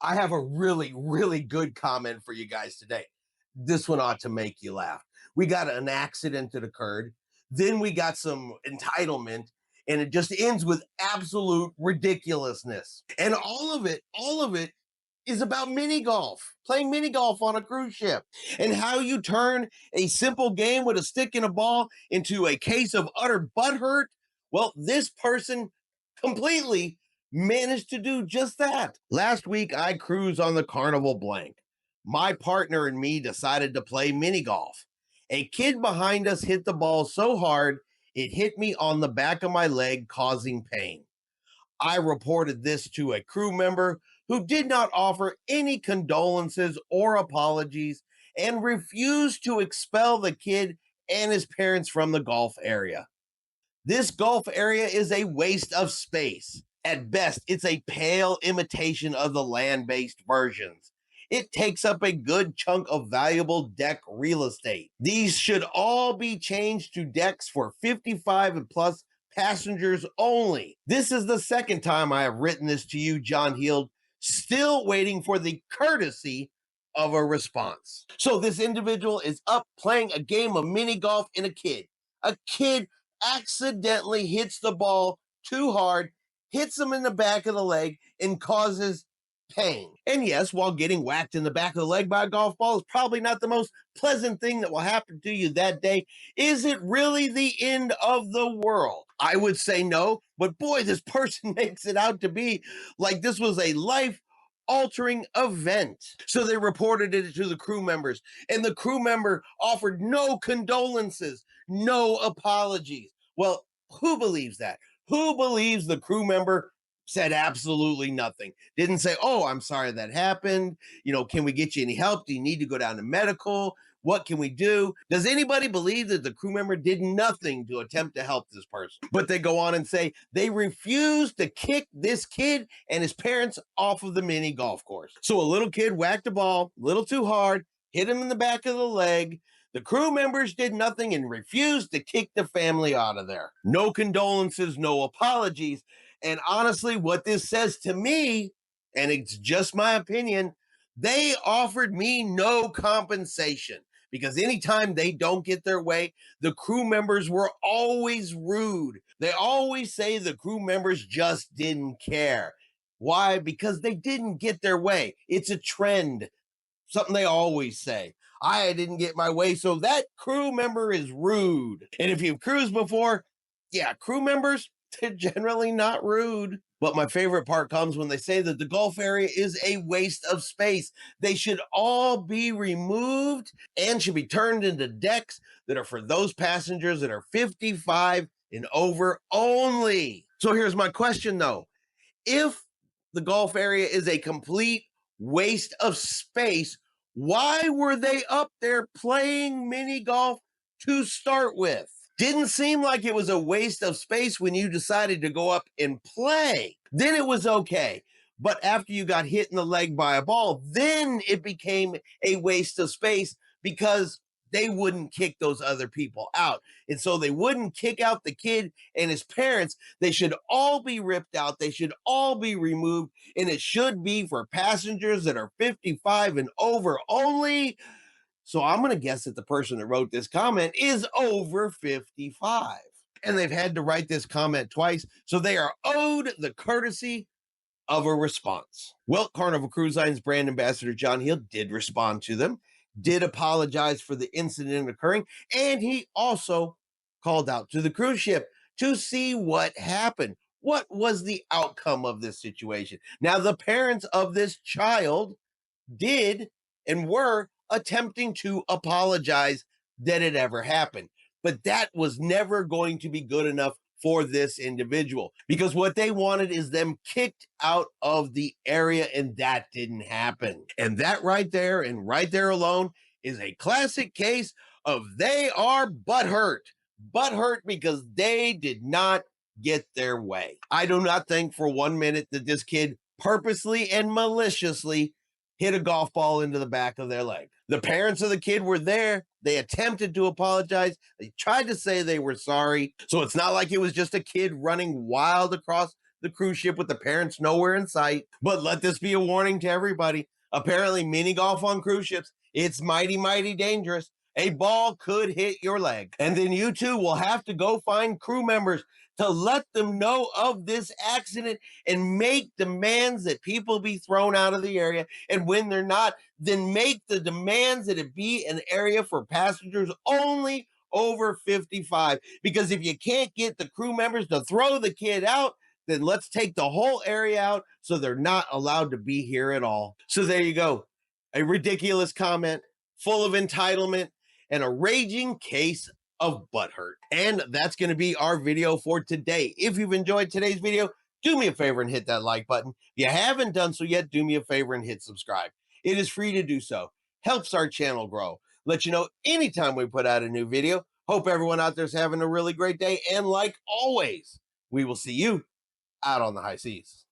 I have a really, really good comment for you guys today. This one ought to make you laugh. We got an accident that occurred, then we got some entitlement, and it just ends with absolute ridiculousness. And all of it is about mini golf, playing mini golf on a cruise ship, and how you turn a simple game with a stick and a ball into a case of utter butthurt. Well, this person completely managed to do just that. Last week, I cruised on the Carnival Blank. My partner and me decided to play mini golf. A kid behind us hit the ball so hard, it hit me on the back of my leg, causing pain. I reported this to a crew member who did not offer any condolences or apologies and refused to expel the kid and his parents from the golf area. This golf area is a waste of space. At best, it's a pale imitation of the land based versions. It takes up a good chunk of valuable deck real estate. These should all be changed to decks for 55 and plus passengers only. This is the second time I have written this to you, John Heald, still waiting for the courtesy of a response. So this individual is up playing a game of mini golf in a kid. A kid accidentally hits the ball too hard, hits him in the back of the leg, and causes pain. And yes, while getting whacked in the back of the leg by a golf ball is probably not the most pleasant thing that will happen to you that day, is it really the end of the world? I would say no, but boy, this person makes it out to be like this was a life altering event. So they reported it to the crew members, and the crew member offered no condolences, no apologies. Well, who believes that? Who believes the crew member said absolutely nothing? Didn't say, oh, I'm sorry that happened. Can we get you any help? Do you need to go down to medical? What can we do? Does anybody believe that the crew member did nothing to attempt to help this person? But they go on and say they refused to kick this kid and his parents off of the mini golf course. So a little kid whacked a ball a little too hard, hit him in the back of the leg. The crew members did nothing and refused to kick the family out of there. No condolences, no apologies. And honestly, what this says to me, and it's just my opinion, they offered me no compensation, because anytime they don't get their way, the crew members were always rude. They always say the crew members just didn't care. Why? Because they didn't get their way. It's a trend, something they always say. I didn't get my way, so that crew member is rude. And if you've cruised before, yeah, crew members, they're generally not rude. But my favorite part comes when they say that the golf area is a waste of space. They should all be removed and should be turned into decks that are for those passengers that are 55 and over only. So here's my question though. If the golf area is a complete waste of space, why were they up there playing mini golf to start with? Didn't seem like it was a waste of space when you decided to go up and play. Then it was okay. But after you got hit in the leg by a ball, then it became a waste of space because they wouldn't kick those other people out. And so they wouldn't kick out the kid and his parents. They should all be ripped out. They should all be removed. And it should be for passengers that are 55 and over only. So I'm going to guess that the person that wrote this comment is over 55. And they've had to write this comment twice. So they are owed the courtesy of a response. Well, Carnival Cruise Line's brand ambassador John Heald did respond to them, did apologize for the incident occurring, and he also called out to the cruise ship to see what happened. What was the outcome of this situation? Now, the parents of this child did and were attempting to apologize that it ever happened. But that was never going to be good enough for this individual, because what they wanted is them kicked out of the area, and that didn't happen. And that right there and right there alone is a classic case of they are butthurt because they did not get their way. I do not think for 1 minute that this kid purposely and maliciously hit a golf ball into the back of their leg. The parents of the kid were there. They attempted to apologize. They tried to say they were sorry. So it's not like it was just a kid running wild across the cruise ship with the parents nowhere in sight. But let this be a warning to everybody. Apparently, mini golf on cruise ships, it's mighty, mighty dangerous. A ball could hit your leg. And then you two will have to go find crew members to let them know of this accident and make demands that people be thrown out of the area. And when they're not, then make the demands that it be an area for passengers only over 55. Because if you can't get the crew members to throw the kid out, then let's take the whole area out so they're not allowed to be here at all. So there you go. A ridiculous comment full of entitlement and a raging case of butthurt. And that's going to be our video for today. If you've enjoyed today's video, do me a favor and hit that like button. If you haven't done so yet, do me a favor and hit subscribe. It is free to do so. Helps our channel grow. Let you know anytime we put out a new video. Hope everyone out there's having a really great day. And like always, we will see you out on the high seas.